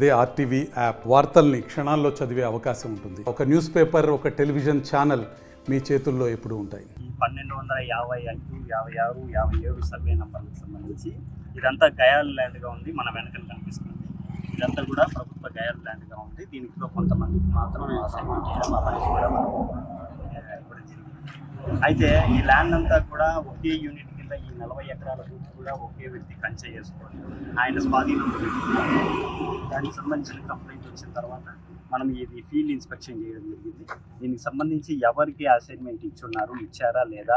అదే RTV app వార్తల్ని క్షణాల్లో చదివే అవకాశం ఉంటుంది. ఒక న్యూస్ పేపర్, ఒక టెలివిజన్ ఛానల్ మీ చేతుల్లో ఎప్పుడూ ఉంటాయి. 1255, 56, 57 సర్వే నంబర్లకు సంబంధించి ఇదంతా గయాల్ ల్యాండ్గా ఉంది. మన వెనకలు కనిపిస్తుంది. ఇదంతా కూడా ప్రభుత్వ గయాల్ ల్యాండ్గా ఉంది. దీనిలో కొంతమందికి మాత్రం అసైన్మెంట్ చేయడం, ఆ పని కూడా ఇవ్వడం జరిగింది. అయితే ఈ ల్యాండ్ అంతా కూడా ఒకే యూనిట్ కింద ఈ 40 ఎకరాల భూమి కూడా ఒకే వ్యక్తి కంచె చేసుకొని ఆయన స్వాధీనంలో పెట్టుకున్నారు. దానికి సంబంధించిన కంప్లైంట్ వచ్చిన తర్వాత మనం ఇది ఫీల్డ్ ఇన్స్పెక్షన్ చేయడం జరిగింది. దీనికి సంబంధించి ఎవరికి అసైన్మెంట్ ఇచ్చారా లేదా,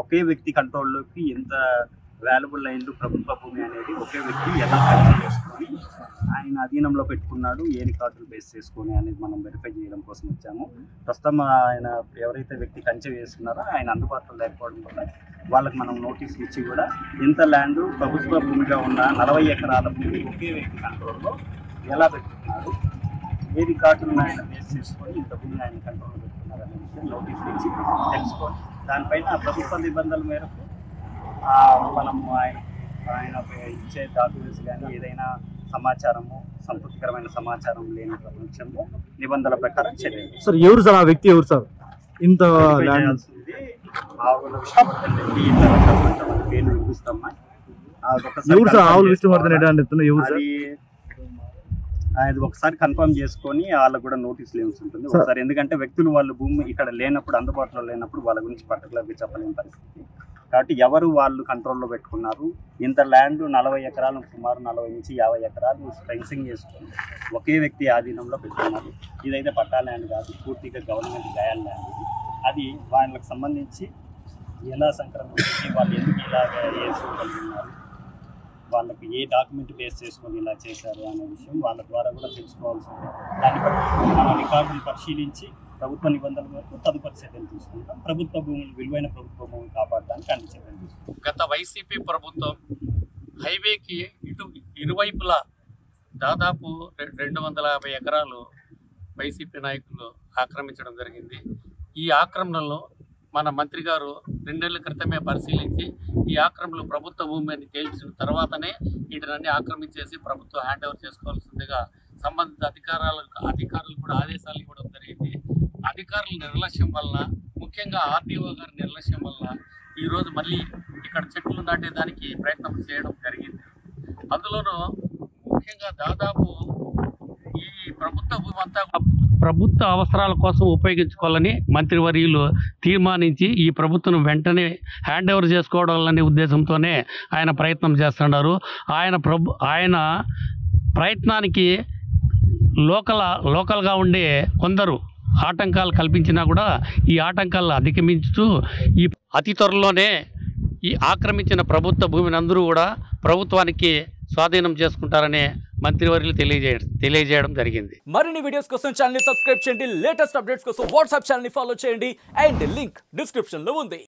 ఒకే వ్యక్తి కంట్రోల్లోకి ఎంత వాల్యుబుల్ అయింది ప్రభుత్వ భూమి అనేది ఒకే వ్యక్తి ఎలా కంట్రోల్ చేసుకొని ఆయన అధీనంలో పెట్టుకున్నాడు, ఏ రికార్డులు బేస్ చేసుకొని అనేది మనం వెరిఫై చేయడం కోసం వచ్చాము. ప్రస్తుతం ఆయన ఎవరైతే వ్యక్తి కంచె వేస్తున్నారో ఆయన అందుబాటులో లేకపోవడం వల్ల వాళ్ళకి మనం నోటీసులు ఇచ్చి కూడా ఇంత ల్యాండ్ ప్రభుత్వ భూమిగా ఉన్న 40 ఎకరాల భూమి ఒకే వ్యక్తి కంట్రోల్లో ఎలా పెట్టుకున్నారు, ఏ రికార్డులను ఆయన బేస్ చేసుకొని ఇంత భూమి ఆయన కంట్రోల్లో పెట్టుకున్నారు అనే విషయం నోటీసులు ఇచ్చి తెలుసుకొని దానిపైన ప్రభుత్వ నిబంధనల మేరకు మనం ఆయన ఇచ్చే డాక్యుమెంట్స్ కానీ ఏదైనా సమాచారము సంతృప్తికరమైన సమాచారం లేని పక్షంలో నిబంధనల ప్రకారం చర్యలు. సార్ ఎవరు సార్ ఆ వ్యక్తి, ఎవరు సార్ ఇంత చేయాల్సింది ఆవుల విష్ణువర్ధన్ రెడ్డి ఇంత పేర్లు వినిపిస్తామా అది ఒకసారి కన్ఫర్మ్ చేసుకొని వాళ్ళకు కూడా నోటీసులు ఏమి ఉంటుంది ఒకసారి. ఎందుకంటే వ్యక్తులు వాళ్ళు భూమి ఇక్కడ లేనప్పుడు, అందుబాటులో లేనప్పుడు వాళ్ళ గురించి పర్టికులర్గా చెప్పలేని పరిస్థితి. కాబట్టి ఎవరు వాళ్ళు కంట్రోల్లో పెట్టుకున్నారు, ఇంత ల్యాండ్ 40 ఎకరాలు, సుమారు 40 నుంచి 50 ఎకరాలు ఫెన్సింగ్ చేసుకొని ఒకే వ్యక్తి ఆధీనంలో పెట్టుకున్నారు. ఇదైతే పట్టా ల్యాండ్ కాదు, పూర్తిగా గవర్నమెంట్ గయాల్ ల్యాండ్ ఇది. అది వాళ్ళకి సంబంధించి ఎలా సంక్రమించి వాళ్ళు ఎందుకు ఇలాగ వేసుకోగలుగుతున్నారు, వాళ్ళకి ఏ డాక్యుమెంట్ బేస్ చేసుకొని ఇలా చేశారు అనే విషయం వాళ్ళ ద్వారా కూడా తెలుసుకోవాల్సి ఉంది. దాన్ని బట్టి మన రికార్డులు పరిశీలించి ప్రభుత్వ నిబంధనల వరకు తదుపరి చర్యలు తీసుకుంటాం. ప్రభుత్వ భూములు, విలువైన ప్రభుత్వ భూములు కాపాడడానికి అన్ని చర్యలు తీసుకుంటాం. గత వైసీపీ ప్రభుత్వం హైవేకి ఇరువైపులా దాదాపు 250 ఎకరాలు వైసీపీ నాయకులు ఆక్రమించడం జరిగింది. ఈ ఆక్రమణలో మన మంత్రి గారు 2 నెలల క్రితమే పరిశీలించి ఈ ఆక్రమణలు ప్రభుత్వ భూమి అని తేల్చిన తర్వాతనే వీటినన్నీ ఆక్రమించేసి ప్రభుత్వం హ్యాండ్ ఓవర్ చేసుకోవాల్సిందిగా సంబంధిత అధికారులు కూడా ఆదేశాలు ఇవ్వడం జరిగింది. అధికారుల నిర్లక్ష్యం వల్ల, ముఖ్యంగా ఆర్టీఓ గారి నిర్లక్ష్యం వల్ల ఈరోజు మళ్ళీ ఇక్కడ చెట్లు నాటేదానికి ప్రయత్నం చేయడం జరిగింది. అందులోనూ ముఖ్యంగా దాదాపు ఈ ప్రభుత్వ భూమి అంతా ప్రభుత్వ అవసరాల కోసం ఉపయోగించుకోవాలని మంత్రివర్యులు తీర్మానించి ఈ ప్రభుత్వం వెంటనే హ్యాండ్ ఓవర్ చేసుకోవడాలనే ఉద్దేశంతోనే ఆయన ప్రయత్నం చేస్తున్నారు. ఆయన ప్రయత్నానికి లోకల్గా ఉండే కొందరు ఆటంకాలు కల్పించినా కూడా ఈ ఆటంకాలను అధిగమించుతూ ఈ అతి త్వరలోనే ఈ ఆక్రమించిన ప్రభుత్వ భూమిని అందరూ కూడా ప్రభుత్వానికి స్వాధీనం చేసుకుంటారనే మంత్రివర్యులు తెలియజేయడం జరిగింది. మరిన్ని వీడియోస్ కోసం ఛానల్ ని సబ్స్క్రైబ్ చేయండి. లేటెస్ట్ అప్డేట్స్ కోసం వాట్సాప్ ఛానల్ ని ఫాలో చేయండి. అండ్ లింక్ డిస్క్రిప్షన్ లో ఉంది.